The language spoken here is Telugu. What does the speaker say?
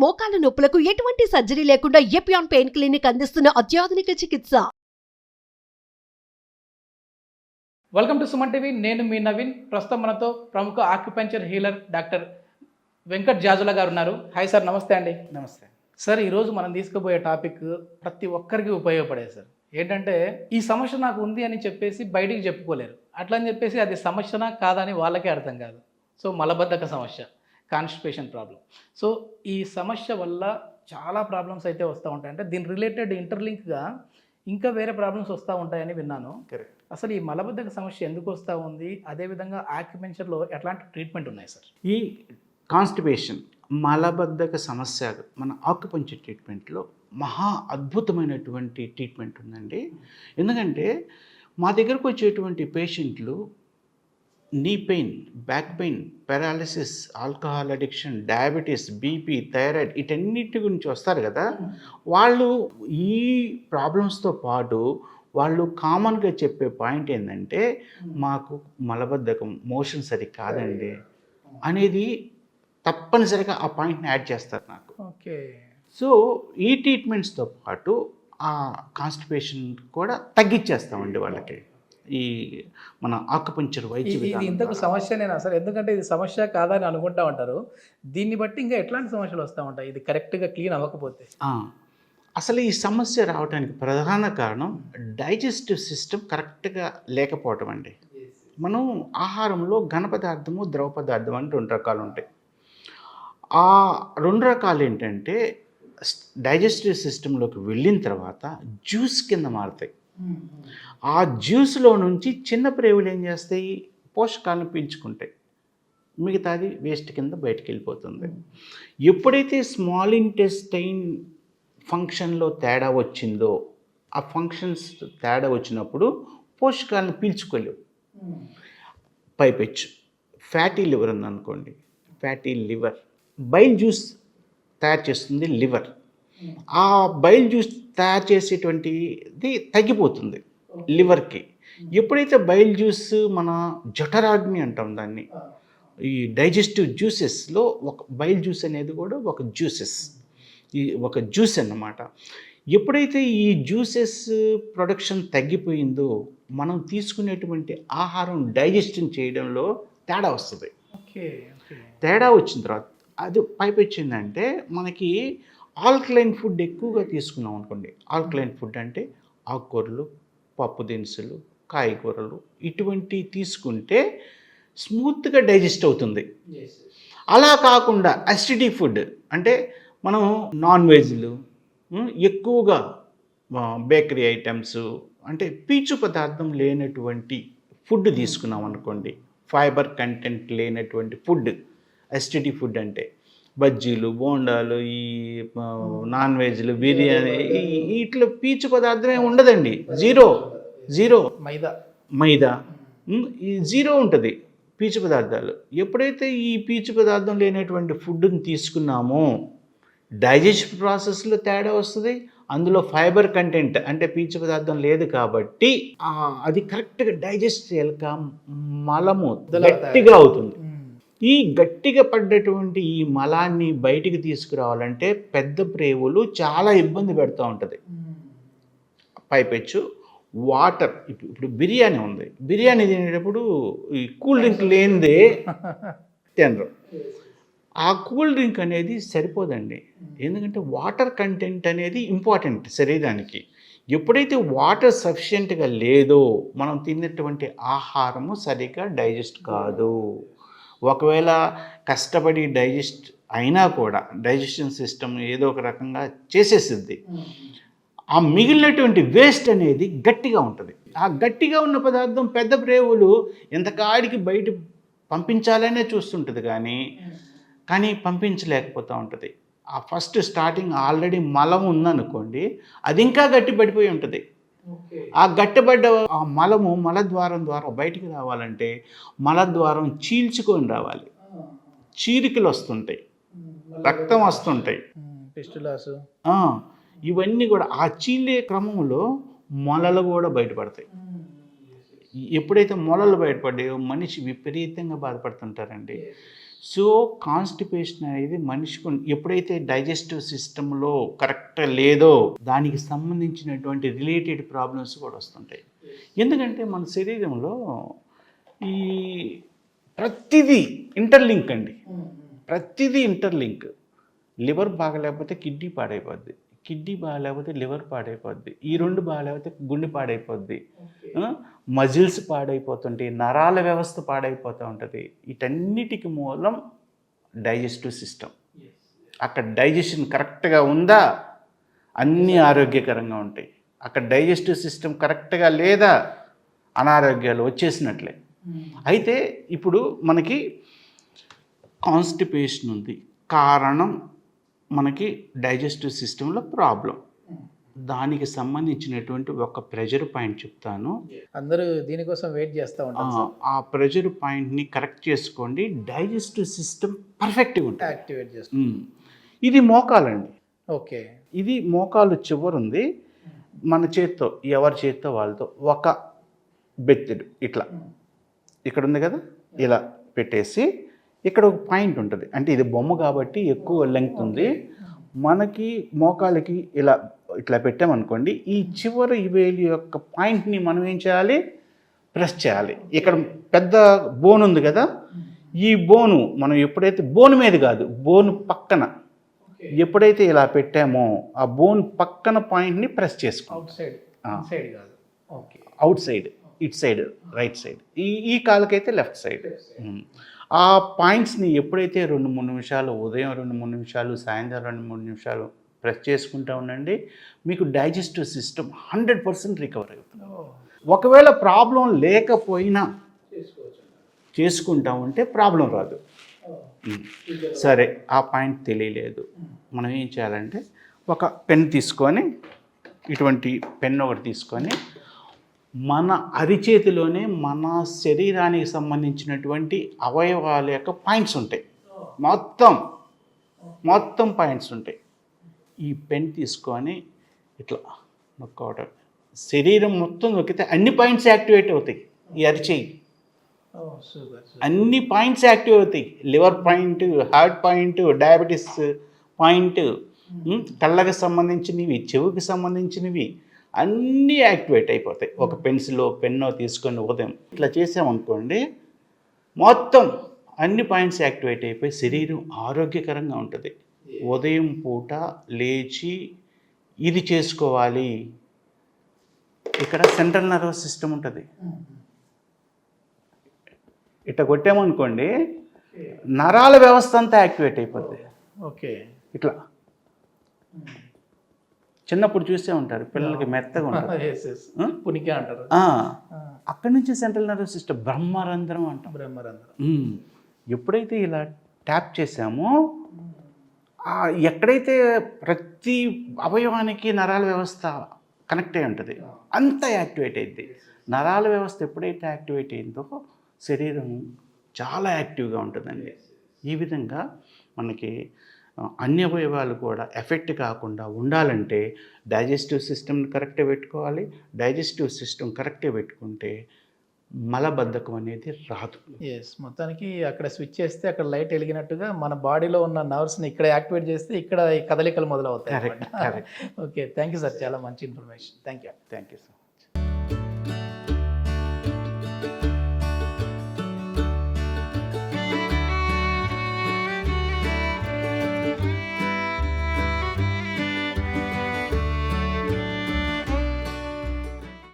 మోకాల నొప్పులకు ఎటువంటి సర్జరీ లేకుండా ఎపియాన్ పెయిన్ క్లినిక్ అందిస్తున్న అత్యాధునిక చికిత్స. Welcome to Suman TV. నేను మీ నవీన్. ప్రస్తుతం మనతో ప్రముఖ acupuncture healer doctor Venkat Jajula గారు ఉన్నారు. హాయ్ సార్, నమస్తే అండి. నమస్తే సార్, ఈరోజు మనం తీసుకుపోయే టాపిక్ ప్రతి ఒక్కరికి ఉపయోగపడేది సార్. ఏంటంటే ఈ సమస్య నాకు ఉంది అని చెప్పేసి బయటికి చెప్పుకోలేరు. అట్లా అని చెప్పేసి అది సమస్యనా కాదా అని వాళ్ళకే అర్థం కాదు. సో మలబద్ధక సమస్య, కాన్స్టిపేషన్ ప్రాబ్లం. సో ఈ సమస్య వల్ల చాలా ప్రాబ్లమ్స్ అయితే వస్తూ ఉంటాయి. అంటే దీని రిలేటెడ్ ఇంటర్లింక్గా ఇంకా వేరే ప్రాబ్లమ్స్ వస్తూ ఉంటాయని విన్నాను. కరెక్ట్. అసలు ఈ మలబద్ధక సమస్య ఎందుకు వస్తూ ఉంది, అదేవిధంగా ఆక్యుపెంచర్లో ఎట్లాంటి ట్రీట్మెంట్ ఉన్నాయి సార్? ఈ కాన్స్టిపేషన్ మలబద్ధక సమస్య మన ఆక్యుపంచర్ ట్రీట్మెంట్లో మహా అద్భుతమైనటువంటి ట్రీట్మెంట్ ఉందండి. ఎందుకంటే మా దగ్గరకు వచ్చేటువంటి పేషెంట్లు knee pain, back pain, paralysis, alcohol addiction, diabetes, BP, thyroid వీటన్నిటి గురించి వస్తారు కదా. వాళ్ళు ఈ ప్రాబ్లమ్స్తో పాటు వాళ్ళు కామన్గా చెప్పే పాయింట్ ఏంటంటే మాకు మలబద్ధకం, మోషన్ సరి కాదండి అనేది తప్పనిసరిగా ఆ పాయింట్ని యాడ్ చేస్తారు నాకు. ఓకే. సో ఈ ట్రీట్మెంట్స్తో పాటు ఆ కాన్స్టిపేషన్ కూడా తగ్గించేస్తామండి వాళ్ళకి ఈ మన ఆక్యుపంచర్ వైద్య విధానం. ఇంతకు సమస్యనేనా సార్? ఎందుకంటే ఇది సమస్య కాదని అనుకుంటా ఉంటారు. దీన్ని బట్టి ఇంకా ఎట్లాంటి సమస్యలు వస్తూ ఉంటాయి ఇది కరెక్ట్గా క్లీన్ అవ్వకపోతే? అసలు ఈ సమస్య రావడానికి ప్రధాన కారణం డైజెస్టివ్ సిస్టమ్ కరెక్ట్గా లేకపోవటం అండి. మనం ఆహారంలో ఘన పదార్థము, ద్రవ పదార్థం అని రెండు రకాలు ఉంటాయి. ఆ రెండు రకాలు ఏంటంటే డైజెస్టివ్ సిస్టంలోకి వెళ్ళిన తర్వాత జ్యూస్ కింద మారుతాయి. ఆ జ్యూస్లో నుంచి చిన్న ప్రేవులు ఏం చేస్తాయి, పోషకాలను పీల్చుకుంటాయి, మిగతాది వేస్ట్ కింద బయటకు వెళ్ళిపోతుంది. ఎప్పుడైతే స్మాల్ ఇంటెస్టైన్ ఫంక్షన్లో తేడా వచ్చిందో, ఆ ఫంక్షన్స్ తేడా వచ్చినప్పుడు పోషకాలను పీల్చుకోలేవు. పైపెచ్చు ఫ్యాటీ లివర్ ఉందనుకోండి, ఫ్యాటీ లివర్ బైల్ జ్యూస్ తయారు చేస్తుంది లివర్. ఆ బైల్ జ్యూస్ తయారు చేసేటువంటిది తగ్గిపోతుంది లివర్కి. ఎప్పుడైతే బైల్ జ్యూస్ మన జఠరాగ్ని అంటాం దాన్ని, ఈ డైజెస్టివ్ జ్యూసెస్లో ఒక బైల్ జ్యూస్ అనేది కూడా ఒక జ్యూస్ అన్నమాట. ఎప్పుడైతే ఈ జ్యూసెస్ ప్రొడక్షన్ తగ్గిపోయిందో మనం తీసుకునేటువంటి ఆహారం డైజెషన్ చేయడంలో తేడా వస్తుంది. తేడా వచ్చిన తర్వాత అది పైపెచ్చిందంటే మనకి ఆల్కలైన్ ఫుడ్ ఎక్కువగా తీసుకున్నాం అనుకోండి. ఆల్కలైన్ ఫుడ్ అంటే ఆకుకూరలు, పప్పు దినుసులు, కాయగూరలు ఇటువంటి తీసుకుంటే స్మూత్గా డైజెస్ట్ అవుతుంది. అలా కాకుండా అసిడిటీ ఫుడ్ అంటే మనం నాన్ వెజ్లు ఎక్కువగా, బేకరీ ఐటమ్స్ అంటే పీచు పదార్థం లేనటువంటి ఫుడ్ తీసుకున్నాం అనుకోండి, ఫైబర్ కంటెంట్ లేనటువంటి ఫుడ్, అసిడిటీ ఫుడ్ అంటే బజ్జీలు, బోండాలు, ఈ నాన్ వెజ్లు, బిర్యానీ, వీటిలో పీచు పదార్థం ఏమి ఉండదండి. జీరో మైదా ఈ జీరో ఉంటుంది పీచు పదార్థాలు. ఎప్పుడైతే ఈ పీచు పదార్థం లేనటువంటి ఫుడ్ని తీసుకున్నామో డైజెషన్ ప్రాసెస్లో తేడా వస్తుంది. అందులో ఫైబర్ కంటెంట్ అంటే పీచు పదార్థం లేదు కాబట్టి అది కరెక్ట్గా డైజెస్ట్ చేయలేక మలము గట్టిగా అవుతుంది. ఈ గట్టిగా పడ్డటువంటి ఈ మలాన్ని బయటికి తీసుకురావాలంటే పెద్ద ప్రేవులు చాలా ఇబ్బంది పెడుతూ ఉంటుంది. పైపెచ్చు వాటర్. ఇప్పుడు బిర్యానీ ఉంది, బిర్యానీ తినేటప్పుడు ఈ కూల్ డ్రింక్ లేనిదే తినరు. ఆ కూల్ డ్రింక్ అనేది సరిపోదండి. ఎందుకంటే వాటర్ కంటెంట్ అనేది ఇంపార్టెంట్ శరీరానికి. ఎప్పుడైతే వాటర్ సఫిషియెంట్గా లేదో మనం తిన్నటువంటి ఆహారము సరిగ్గా డైజెస్ట్ కాదు. ఒకవేళ కష్టపడి డైజెస్ట్ అయినా కూడా డైజెషన్ సిస్టమ్ ఏదో ఒక రకంగా చేసేసిద్ది. ఆ మిగిలినటువంటి వేస్ట్ అనేది గట్టిగా ఉంటుంది. ఆ గట్టిగా ఉన్న పదార్థం పెద్ద ప్రేవులు ఎంతకాడికి బయట పంపించాలనే చూస్తుంటుంది, కానీ పంపించలేకపోతూ ఉంటుంది. ఆ ఫస్ట్ స్టార్టింగ్ ఆల్రెడీ మలం ఉందనుకోండి, అది ఇంకా గట్టి పడిపోయి ఉంటుంది. ఆ గట్టిపడ్డ ఆ మలము మలద్వారం ద్వారా బయటికి రావాలంటే మలద్వారం చీల్చుకొని రావాలి. చీరికలు వస్తుంటాయి, రక్తం వస్తుంటాయి, ఇవన్నీ కూడా ఆ చీలే క్రమంలో మొలలు కూడా బయటపడతాయి. ఎప్పుడైతే మొలలు బయటపడ్డాయో మనిషి విపరీతంగా బాధపడుతుంటారండి. సో కాన్స్టిపేషన్ అనేది మనిషికి ఎప్పుడైతే డైజెస్టివ్ సిస్టంలో కరెక్ట్ లేదో దానికి సంబంధించినటువంటి రిలేటెడ్ ప్రాబ్లమ్స్ కూడా వస్తుంటాయి. ఎందుకంటే మన శరీరంలో ఈ ప్రతిదీ ఇంటర్లింక్ అండి, ప్రతిదీ ఇంటర్లింక్. లివర్ బాగలేకపోతే కిడ్నీ పాడైపోద్ది, కిడ్నీ బాగలేకపోతే లివర్ పాడైపోద్ది, ఈ రెండు బాగలేకపోతే గుండె పాడైపోద్ది, మజిల్స్ పాడైపోతుంటాయి, నరాల వ్యవస్థ పాడైపోతూ ఉంటుంది. వీటన్నిటికి మూలం డైజెస్టివ్ సిస్టమ్. అక్కడ డైజెషన్ కరెక్ట్గా ఉందా అన్నీ ఆరోగ్యకరంగా ఉంటాయి. అక్కడ డైజెస్టివ్ సిస్టమ్ కరెక్ట్గా లేదా అనారోగ్యాలు వచ్చేసినట్లే. అయితే ఇప్పుడు మనకి కాన్స్టిపేషన్ ఉంది, కారణం మనకి డైజెస్టివ్ సిస్టంలో ప్రాబ్లం. దానికి సంబంధించినటువంటి ఒక ప్రెజర్ పాయింట్ చెప్తాను. అందరూ దీనికోసం వెయిట్ చేస్తూ ఉంటారు. ఆ ప్రెజర్ పాయింట్ని కరెక్ట్ చేసుకోండి, డైజెస్టివ్ సిస్టమ్ పర్ఫెక్ట్గా ఉంటుంది, యాక్టివేట్ చేస్తుంది. ఇది మోకాలండి. ఓకే, ఇది మోకాలు చివరుంది. మన చేత్తో, ఎవరి చేత్తో వాళ్ళతో ఒక బెత్తెడు ఇట్లా ఇక్కడ ఉంది కదా, ఇలా పెట్టేసి ఇక్కడ ఒక పాయింట్ ఉంటుంది. అంటే ఇది బొమ్మ కాబట్టి ఎక్కువ లెంగ్త్ ఉంది. మనకి మోకాలకి ఇలా ఇట్లా పెట్టామనుకోండి, ఈ చివరి వేలి యొక్క పాయింట్ని మనం ఏం చేయాలి, ప్రెస్ చేయాలి. ఇక్కడ పెద్ద బోన్ ఉంది కదా, ఈ బోను మనం ఎప్పుడైతే బోన్ మీద కాదు, బోన్ పక్కన ఎప్పుడైతే ఇలా పెట్టామో ఆ బోన్ పక్కన పాయింట్ని ప్రెస్ చేసుకోవాలి. Out side, it side, right side. ఈ కాలుకైతే లెఫ్ట్ సైడ్. ఆ పాయింట్స్ని ఎప్పుడైతే 2-3 నిమిషాలు, ఉదయం 2-3 నిమిషాలు, సాయంత్రం 2-3 నిమిషాలు ప్రెస్ చేసుకుంటా ఉండండి, మీకు డైజెస్టివ్ సిస్టమ్ 100% రికవర్ అవుతుంది. ఒకవేళ ప్రాబ్లం లేకపోయినా చేసుకుంటా ఉంటే ప్రాబ్లం రాదు. సరే, ఆ పాయింట్ తెలియలేదు, మనం ఏం చేయాలంటే ఒక పెన్ తీసుకొని, ఇటువంటి పెన్ ఒకటి తీసుకొని మన అరిచేతిలోనే మన శరీరానికి సంబంధించినటువంటి అవయవాల యొక్క పాయింట్స్ ఉంటాయి, మొత్తం పాయింట్స్ ఉంటాయి. ఈ పెన్ తీసుకొని ఇట్లా నొక్కవటం, శరీరం మొత్తం నొక్కితే అన్ని పాయింట్స్ యాక్టివేట్ అవుతాయి. ఈ అరిచేయి అన్ని పాయింట్స్ యాక్టివ్ అవుతాయి. Liver point, heart point, diabetes point, కళ్ళకి సంబంధించినవి, చెవికి సంబంధించినవి అన్నీ యాక్టివేట్ అయిపోతాయి. ఒక పెన్నో తీసుకొని ఉదయం ఇట్లా చేసామనుకోండి, మొత్తం అన్ని పాయింట్స్ యాక్టివేట్ అయిపోయి శరీరం ఆరోగ్యకరంగా ఉంటుంది. ఉదయం పూట లేచి ఇది చేసుకోవాలి. ఇక్కడ సెంట్రల్ నర్వస్ సిస్టమ్ ఉంటుంది. ఇట్లా కొట్టామనుకోండి, నరాల వ్యవస్థ అంతా యాక్టివేట్ అయిపోద్ది. ఓకే, ఇట్లా చిన్నప్పుడు చూసే ఉంటారు, పిల్లలకి మెత్తగా ఉంటుంది, పునికి అంటారు. అక్కడి నుంచి సెంట్రల్ నర్వస్ సిస్టమ్ బ్రహ్మరంధ్రం అంటాం. ఎప్పుడైతే ఇలా ట్యాప్ చేసామో, ఎక్కడైతే ప్రతి అవయవానికి నరాల వ్యవస్థ కనెక్ట్ అయి ఉంటుంది, అంతా యాక్టివేట్ అయింది. నరాల వ్యవస్థ ఎప్పుడైతే యాక్టివేట్ అయిందో శరీరం చాలా యాక్టివ్గా ఉంటుందండి. ఈ విధంగా మనకి అన్ని అవయవాలు కూడా ఎఫెక్ట్ కాకుండా ఉండాలంటే డైజెస్టివ్ సిస్టమ్ని కరెక్ట్గా పెట్టుకోవాలి. డైజెస్టివ్ సిస్టమ్ కరెక్ట్గా పెట్టుకుంటే మలబద్ధకం అనేది రాదు. మొత్తానికి అక్కడ స్విచ్ చేస్తే అక్కడ లైట్ వెలిగినట్టుగా మన బాడీలో ఉన్న నర్వ్స్ని ఇక్కడ యాక్టివేట్ చేస్తే ఇక్కడ ఈ కదలికలు మొదలవుతాయి. Correct. Okay, thank you sir, చాలా మంచి ఇన్ఫర్మేషన్. Thank you sir.